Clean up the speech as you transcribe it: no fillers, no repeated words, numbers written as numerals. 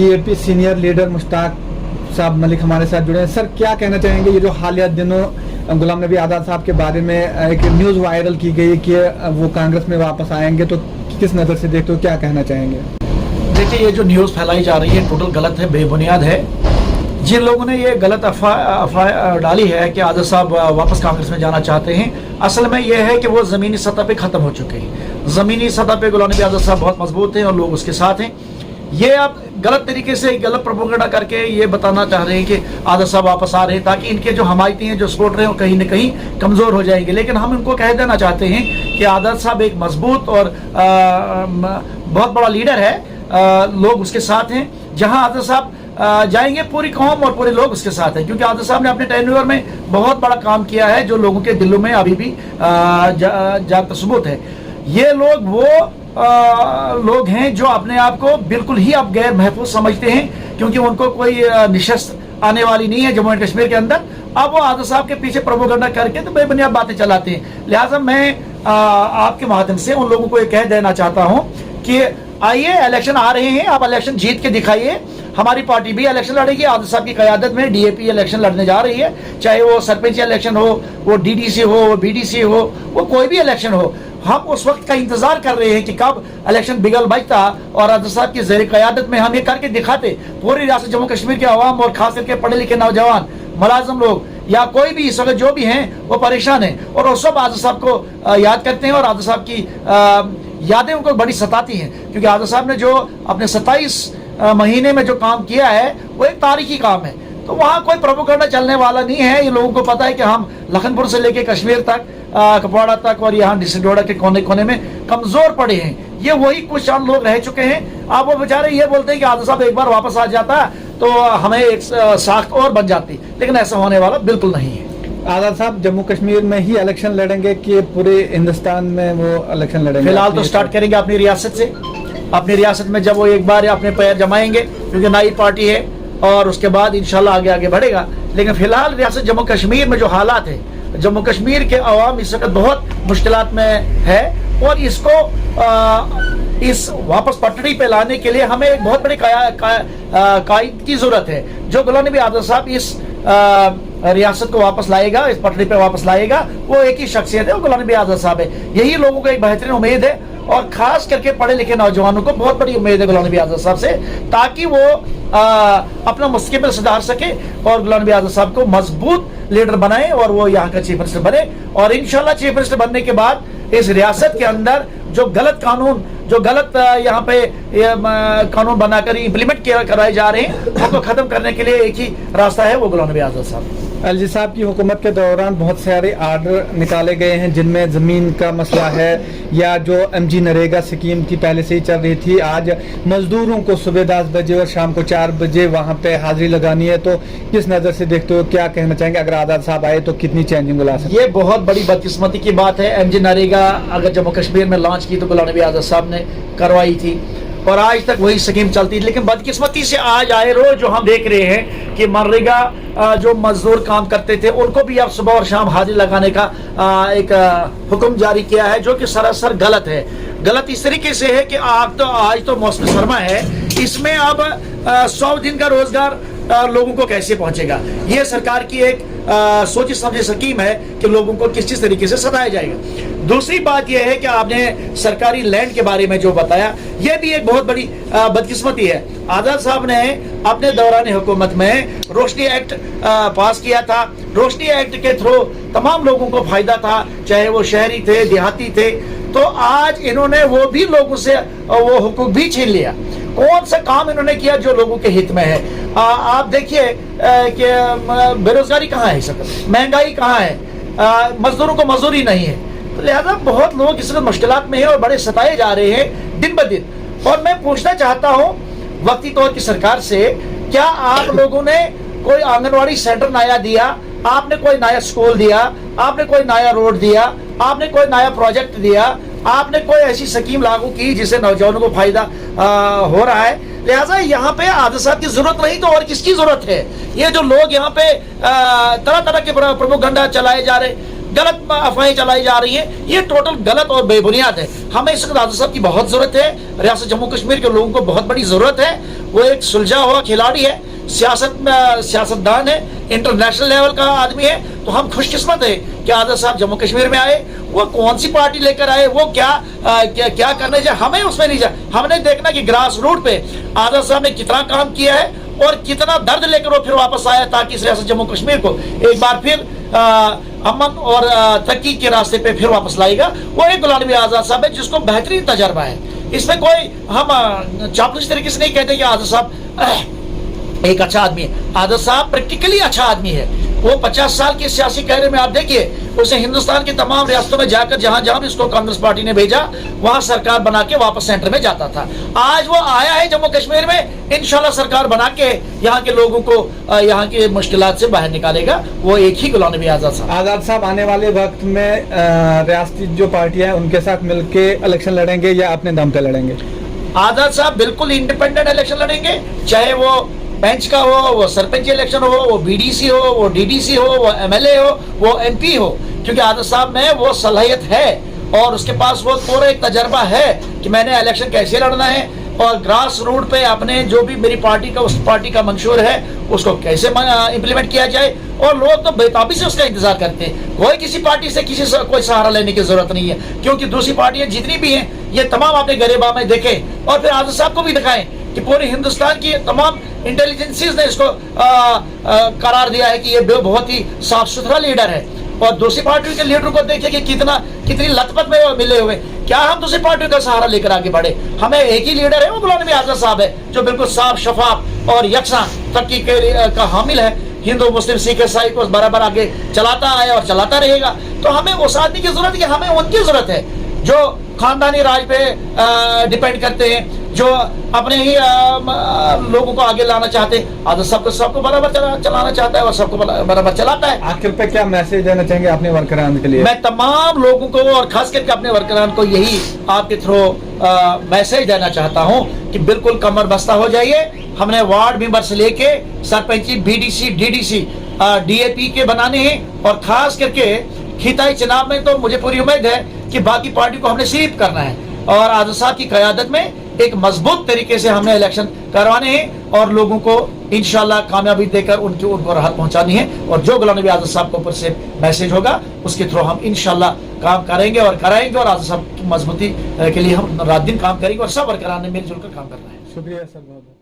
DAP senior leader Mushtaq साहब मलिक हमारे साथ जुड़े हैं। सर, क्या कहना चाहेंगे, ये जो हालिया दिनों गुलाम नबी आज़ाद साहब के बारे में एक न्यूज़ वायरल की गई कि वो कांग्रेस में वापस आएंगे, तो किस नज़र से देखते हो, क्या कहना चाहेंगे? देखिए, ये जो न्यूज़ फैलाई जा रही है टोटल गलत है, बेबुनियाद है। जिन लोगों ने ये गलत अफवाह डाली है कि आज़ाद साहब वापस कांग्रेस में जाना चाहते हैं, असल में ये है कि वो ज़मीनी सतह पे ख़त्म हो चुके हैं। ज़मीनी सतह पे गुलाम नबी आज़ाद साहब बहुत मजबूत हैं और लोग उसके साथ हैं। ये अब गलत तरीके से गलत प्रोपेगेंडा करके ये बताना चाह रहे हैं कि आज़ाद साहब वापस आ रहे हैं, ताकि इनके जो हमायती हैं, जो सपोर्टर हैं, वो कहीं न कहीं कमज़ोर हो जाएंगे। लेकिन हम इनको कह देना चाहते हैं कि आज़ाद साहब एक मजबूत और बहुत बड़ा लीडर है। लोग उसके साथ हैं। जहाँ आज़ाद साहब जाएंगे, पूरी कौम और पूरे लोग उसके साथ हैं, क्योंकि आज़ाद साहब ने अपने टेन्योर में बहुत बड़ा काम किया है, जो लोगों के दिलों में अभी भी जागता सबूत है। ये लोग वो लोग हैं जो अपने आप को बिल्कुल ही अब गैर महफूज समझते हैं, क्योंकि उनको कोई निशस्त आने वाली नहीं है जम्मू एंड कश्मीर के अंदर। अब वो आज़ाद साहब के पीछे प्रोपेगेंडा करके तो बेबुनियाद बातें चलाते हैं। लिहाजा मैं आपके माध्यम से उन लोगों को ये कह देना चाहता हूँ कि आइए, इलेक्शन आ रहे हैं, आप इलेक्शन जीत के दिखाइए। हमारी पार्टी भी इलेक्शन लड़ेगी, आज़ाद साहब की क़यादत में DAP इलेक्शन लड़ने जा रही है, चाहे वो सरपंच इलेक्शन हो, वो DDC हो, वो BDC हो, वो कोई भी इलेक्शन हो। हम उस वक्त का इंतजार कर रहे हैं कि कब इलेक्शन बिगल बजता और आज़ाद साहब की ज़ेर क़यादत में हम ये करके दिखाते। पूरी रियासत जम्मू कश्मीर के अवाम और खास करके पढ़े लिखे नौजवान, मुलाजिम लोग या कोई भी इस वक्त जो भी हैं, वो परेशान हैं और उस सब आज़ाद साहब को याद करते हैं और आज़ाद साहब की यादें उनको बड़ी सताती हैं, क्योंकि आज़ाद साहब ने जो अपने 27 महीने में जो काम किया है वो एक तारीखी काम है। तो वहाँ कोई प्रोपेगेंडा चलने वाला नहीं है। ये लोगों को पता है कि हम लखनपुर से लेके कश्मीर तक, कपवाड़ा तक और यहाँ डिस्ट्रिक्ट के कोने कोने में कमज़ोर पड़े हैं। ये वही कुछ चंद लोग रह चुके हैं। अब वो बेचारे ये बोलते हैं कि आज़ाद साहब एक बार वापस आ जाता तो हमें एक साख्त और बन जाती, लेकिन ऐसा होने वाला बिल्कुल नहीं है। आज़ाद साहब जम्मू कश्मीर में ही इलेक्शन लड़ेंगे कि पूरे हिंदुस्तान में वो इलेक्शन लड़ेंगे? फिलहाल तो स्टार्ट करेंगे अपनी रियासत से। अपनी रियासत में जब वो एक बार अपने पैर जमाएंगे, क्योंकि नई पार्टी है, और उसके बाद इंशाल्लाह आगे आगे बढ़ेगा। लेकिन फिलहाल रियासत जम्मू कश्मीर में जो हालात है, जम्मू कश्मीर के अवाम इस वक्त बहुत मुश्किलात में है और इसको इस वापस पटड़ी पे लाने के लिए हमें एक बहुत बड़ी कायद की जरूरत है। जो गुलाम नबी आज़ाद साहब इस रियासत को वापस लाएगा, इस पटड़ी पे वापस लाएगा, वो एक ही शख्सियत है, वो गुलाम नबी आज़ाद साहब है। यही लोगों को एक बेहतरीन उम्मीद है और खास करके पढ़े लिखे नौजवानों को बहुत बड़ी उम्मीद है गुलाम नबी आज़ाद साहब से, ताकि वो अपना मुस्तकबिल सुधार सके और गुलाम नबी आज़ाद साहब को मजबूत लीडर बनाए और वो यहाँ का चीफ मिनिस्टर बने। और इंशाल्लाह चीफ मिनिस्टर बनने के बाद इस रियासत के अंदर जो गलत कानून, जो गलत यहाँ पे कानून बनाकर इम्प्लीमेंट कराए जा रहे हैं, उनको खत्म करने के लिए एक ही रास्ता है, वो गुलाम नबी आज़ाद साहब। एलजी साहब की हुकूमत के दौरान बहुत सारे आर्डर निकाले गए हैं, जिनमें ज़मीन का मसला है या जो MG नरेगा स्कीम थी पहले से ही चल रही थी। आज मजदूरों को सुबह 10 बजे और शाम को 4 बजे वहाँ पे हाजिरी लगानी है, तो किस नज़र से देखते हो, क्या कहना चाहेंगे? अगर आज़ाद साहब आए तो कितनी चेंजिंग ला सकते? ये बहुत बड़ी बदकिस्मती की बात है। MG नरेगा अगर जम्मू कश्मीर में लॉन्च की तो गुलाम नबी आज़ाद साहब ने करवाई थी और आज तक वही स्कीम चलती है। लेकिन बदकिस्मती से आज आए रोज जो हम देख रहे हैं कि मनरेगा जो मजदूर काम करते थे, उनको भी अब सुबह और शाम हाजिरी लगाने का एक हुक्म जारी किया है, जो कि सरासर गलत है। गलत इस तरीके से है कि आज तो मौसम सरमा है, इसमें अब 100 दिन का रोजगार लोगों को कैसे पहुंचेगा? ये सरकार की एक सोची समझी स्कीम है कि लोगों को किस चीज तरीके से सताया जाएगा। दूसरी बात यह है कि आपने सरकारी लैंड के बारे में जो बताया, यह भी एक बहुत बड़ी बदकिस्मती है। आज़ाद साहब ने अपने दौरान हुकूमत में रोशनी एक्ट पास किया था। रोशनी एक्ट के थ्रू तमाम लोगों को फायदा था, चाहे वो शहरी थे, देहाती थे। तो आज इन्होंने वो भी लोगों से वो हुकूक भी छीन लिया। कौन सा काम इन्होंने किया जो लोगों के हित में है? आप देखिए कि बेरोजगारी कहाँ है, इस वक्त महंगाई कहाँ है, मजदूरों को मजदूरी नहीं है। तो लिहाजा बहुत लोग इस वक्त मुश्किलात में हैं और बड़े सताए जा रहे हैं दिन ब दिन। और मैं पूछना चाहता हूँ वक्ती तौर की सरकार से, क्या आप लोगों ने कोई आंगनवाड़ी सेंटर नया दिया? आपने कोई नया स्कूल दिया? आपने कोई नया रोड दिया? आपने कोई नया प्रोजेक्ट दिया? आपने कोई ऐसी स्कीम लागू की जिससे नौजवानों को फायदा हो रहा है? लिहाजा यहाँ पे आज़ाद साहब की जरूरत नहीं तो और किसकी जरूरत है? ये जो लोग यहाँ पे तरह तरह के प्रोपेगेंडा चलाए जा रहे, गलत अफवाहें चलाई जा रही हैं, ये टोटल गलत और बेबुनियाद है। हमें इस वक्त आज़ाद साहब की बहुत ज़रूरत है, रियासत जम्मू कश्मीर के लोगों को बहुत बड़ी ज़रूरत है। वो एक सुलझा हुआ खिलाड़ी है, सियासतदान है, इंटरनेशनल लेवल का आदमी है। तो हम खुशकिस्मत है कि आज़ाद साहब जम्मू कश्मीर में आए। वो कौन सी पार्टी लेकर आए, वो क्या करने जाए, हमें उसमें नहीं जाए। हमने देखना कि ग्रास रूट पे आज़ाद साहब ने कितना काम किया है और कितना दर्द लेकर वो फिर वापस आया, ताकि इस रियासत जम्मू कश्मीर को एक बार फिर अमन और तरक्की के रास्ते पे फिर वापस लाएगा। वो एक गुलाम नबी आज़ाद साहब है जिसको बेहतरीन तजर्बा है। इसमें कोई हम चापलूसी तरीके से नहीं कहते कि आज़ाद साहब एक अच्छा आदमी है। आज़ाद साहब प्रैक्टिकली अच्छा आदमी है। वो 50 साल के सियासी कैरियर में आप देखिए, उसे हिंदुस्तान की तमाम रियासतों में जाकर जहां जहां भी उसको कांग्रेस पार्टी ने भेजा, वहां सरकार बना के वापस सेंटर में जाता था। आज वो आया है जम्मू कश्मीर में, इंशाल्लाह सरकार बना के यहाँ के लोगों को यहाँ की मुश्किलात से बाहर निकालेगा। वो एक ही गुलाम नबी आज़ाद साहब। आज़ाद साहब आने वाले वक्त में रियासती जो पार्टियां हैं उनके साथ मिलके इलेक्शन लड़ेंगे या अपने दम पे लड़ेंगे? आज़ाद साहब बिल्कुल इंडिपेंडेंट इलेक्शन लड़ेंगे, चाहे वो बेंच का हो, वो सरपंच इलेक्शन हो, वो बीडीसी हो, वो डीडीसी हो, वो एमएलए हो, वो एमपी हो, क्योंकि आज़ाद साहब में वो सलाहियत है और उसके पास वो पूरा एक तजर्बा है कि मैंने इलेक्शन कैसे लड़ना है और ग्रास रूट पे अपने जो भी मेरी पार्टी का उस पार्टी का मंशूर है उसको कैसे इम्प्लीमेंट किया जाए। और लोग तो बेताबी से उसका इंतजार करते हैं। कोई किसी पार्टी से कोई सहारा लेने की जरूरत नहीं है, क्योंकि दूसरी पार्टियां जितनी भी हैं ये तमाम अपने गरेबा में देखें और फिर आज़ाद साहब को भी दिखाएं कि पूरे हिंदुस्तान की तमाम इंटेलिजेंसीज ने इसको करार दिया है कि ये बहुत ही साफ सुथरा लीडर है। और दूसरी पार्टियों के लीडर को देखिए कि कितनी लथपथ में वो मिले हुए। क्या हम दूसरी पार्टियों का सहारा लेकर आगे बढ़े? हमें एक ही लीडर है, वो गुलाम नबी आज़ाद साहब है, जो बिल्कुल साफ शफाफ और यकसा तरक्की का हामिल है। हिंदू मुस्लिम सिख ईसाई को बराबर आगे चलाता आया और चलाता रहेगा। तो हमें उस आदमी की जरूरत है, हमें उनकी जरूरत है जो खानदानी राज पे डिपेंड करते हैं, जो अपने ही लोगों को आगे लाना चाहते हैं। आज़ाद साहब को सबको बराबर चलाना चाहता है और सबको बराबर चलाता है। आखिर पे क्या मैसेज देना चाहेंगे अपने वर्करान के लिए? मैं तमाम लोगों को और खास करके अपने वर्करान को यही आपके थ्रू मैसेज देना चाहता हूं कि बिल्कुल कमर बस्ता हो जाइए। हमने वार्ड मेंबर से लेके सरपंची, बीडीसी, डीडीसी, डीएपी के बनाने हैं और खास करके खिताई चुनाव में तो मुझे पूरी उम्मीद है कि बाकी पार्टी को हमने स्वीप करना है और आज़ाद साहब की क़यादत में एक मजबूत तरीके से हमने इलेक्शन करवाने हैं और लोगों को इंशाल्लाह कामयाबी देकर उनको राहत पहुंचानी है। और जो गुलाम नबी आज़ाद साहब के ऊपर से मैसेज होगा उसके थ्रू हम इंशाल्लाह काम करेंगे और कराएंगे और आज़ाद साहब की मजबूती के लिए हम रात दिन काम करेंगे और सब वर्करान ने मिलजुल कर काम करना है। शुक्रिया सर, बहुत।